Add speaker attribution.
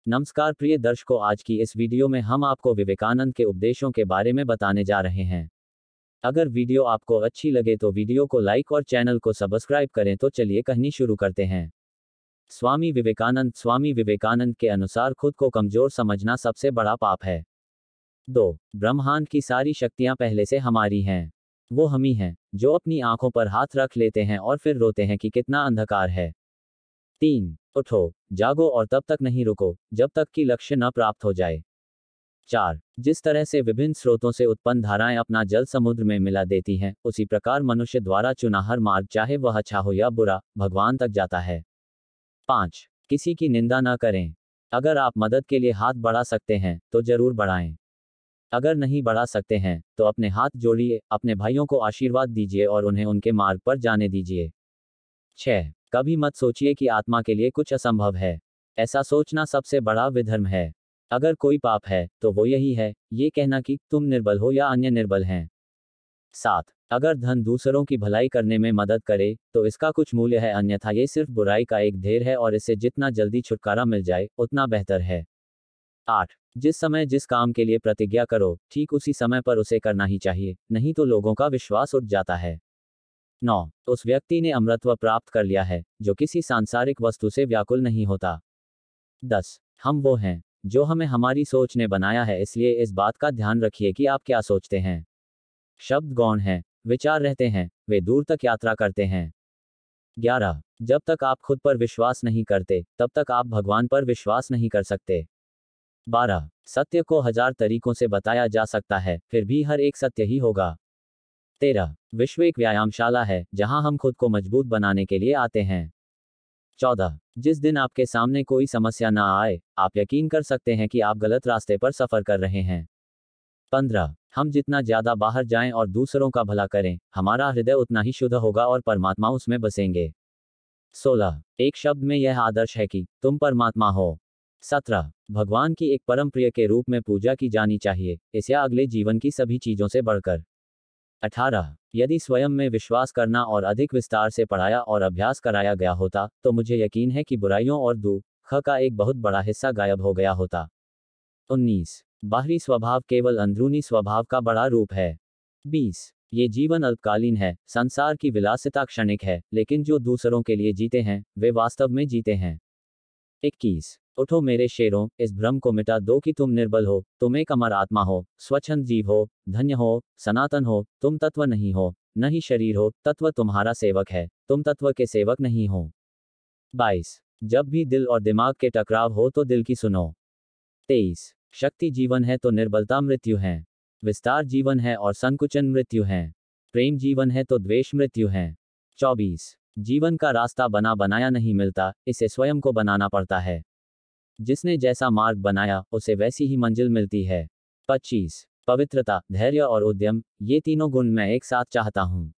Speaker 1: नमस्कार प्रिय दर्शकों, आज की इस वीडियो में हम आपको विवेकानंद के उपदेशों के बारे में बताने जा रहे हैं। अगर वीडियो आपको अच्छी लगे तो वीडियो को लाइक और चैनल को सब्सक्राइब करें। तो चलिए कहानी शुरू करते हैं। स्वामी विवेकानंद के अनुसार खुद को कमजोर समझना सबसे बड़ा पाप है। 2. ब्रह्मांड की सारी शक्तियां पहले से हमारी हैं। वो हम ही हैं जो अपनी आंखों पर हाथ रख लेते हैं और फिर रोते हैं कि कितना अंधकार है। 3. उठो, जागो और तब तक नहीं रुको जब तक कि लक्ष्य न प्राप्त हो जाए। 4. जिस तरह से विभिन्न स्रोतों से उत्पन्न धाराएं अपना जल समुद्र में मिला देती हैं, उसी प्रकार मनुष्य द्वारा चुना हर मार्ग, चाहे वह अच्छा हो या बुरा, भगवान तक जाता है। 5. किसी की निंदा न करें। अगर आप मदद के लिए हाथ बढ़ा सकते हैं तो जरूर बढ़ाएं। अगर नहीं बढ़ा सकते हैं तो अपने हाथ जोड़िए, अपने भाइयों को आशीर्वाद दीजिए और उन्हें उनके मार्ग पर जाने दीजिए। 6. कभी मत सोचिए कि आत्मा के लिए कुछ असंभव है। ऐसा सोचना सबसे बड़ा विधर्म है। अगर कोई पाप है तो वो यही है, ये कहना कि तुम निर्बल हो या अन्य निर्बल हैं। 7. अगर धन दूसरों की भलाई करने में मदद करे तो इसका कुछ मूल्य है, अन्यथा ये सिर्फ बुराई का एक ढेर है और इससे जितना जल्दी छुटकारा मिल जाए उतना बेहतर है। 8. जिस समय जिस काम के लिए प्रतिज्ञा करो, ठीक उसी समय पर उसे करना ही चाहिए, नहीं तो लोगों का विश्वास उठ जाता है। 9. उस व्यक्ति ने अमरत्व प्राप्त कर लिया है जो किसी सांसारिक वस्तु से व्याकुल नहीं होता। 10. हम वो हैं जो हमें हमारी सोच ने बनाया है, इसलिए इस बात का ध्यान रखिए कि आप क्या सोचते हैं। शब्द गौण हैं, विचार रहते हैं, वे दूर तक यात्रा करते हैं। 11. जब तक आप खुद पर विश्वास नहीं करते तब तक आप भगवान पर विश्वास नहीं कर सकते। 12. सत्य को 1000 तरीकों से बताया जा सकता है, फिर भी हर एक सत्य ही होगा। 13. विश्व एक व्यायामशाला है जहां हम खुद को मजबूत बनाने के लिए आते हैं। 14. जिस दिन आपके सामने कोई समस्या ना आए, आप यकीन कर सकते हैं कि आप गलत रास्ते पर सफर कर रहे हैं। 15. हम जितना ज्यादा बाहर जाएं और दूसरों का भला करें, हमारा हृदय उतना ही शुद्ध होगा और परमात्मा उसमें बसेंगे। 16. एक शब्द में यह आदर्श है कि तुम परमात्मा हो। 17. भगवान की एक परम प्रिय के रूप में पूजा की जानी चाहिए, इस या अगले जीवन की सभी चीजों से बढ़कर। 18. यदि स्वयं में विश्वास करना और अधिक विस्तार से पढ़ाया और अभ्यास कराया गया होता तो मुझे यकीन है कि बुराइयों और दुख का एक बहुत बड़ा हिस्सा गायब हो गया होता। 19. बाहरी स्वभाव केवल अंदरूनी स्वभाव का बड़ा रूप है। 20. ये जीवन अल्पकालीन है, संसार की विलासिता क्षणिक है, लेकिन जो दूसरों के लिए जीते हैं वे वास्तव में जीते हैं। 21. उठो मेरे शेरों, इस भ्रम को मिटा दो कि तुम निर्बल हो, तुम एक अमर आत्मा हो, स्वच्छंद जीव हो, धन्य हो, सनातन हो, तुम तत्व नहीं हो, न ही शरीर हो, तत्व तुम्हारा सेवक है, तुम तत्व के सेवक नहीं हो। 22. जब भी दिल और दिमाग के टकराव हो तो दिल की सुनो। 23. शक्ति जीवन है तो निर्बलता मृत्यु है। विस्तार जीवन है और संकुचन मृत्यु है। प्रेम जीवन है तो द्वेष मृत्यु है। 24. जीवन का रास्ता बना बनाया नहीं मिलता, इसे स्वयं को बनाना पड़ता है। जिसने जैसा मार्ग बनाया उसे वैसी ही मंजिल मिलती है। 25. पवित्रता, धैर्य और उद्यम, ये तीनों गुण मैं एक साथ चाहता हूँ।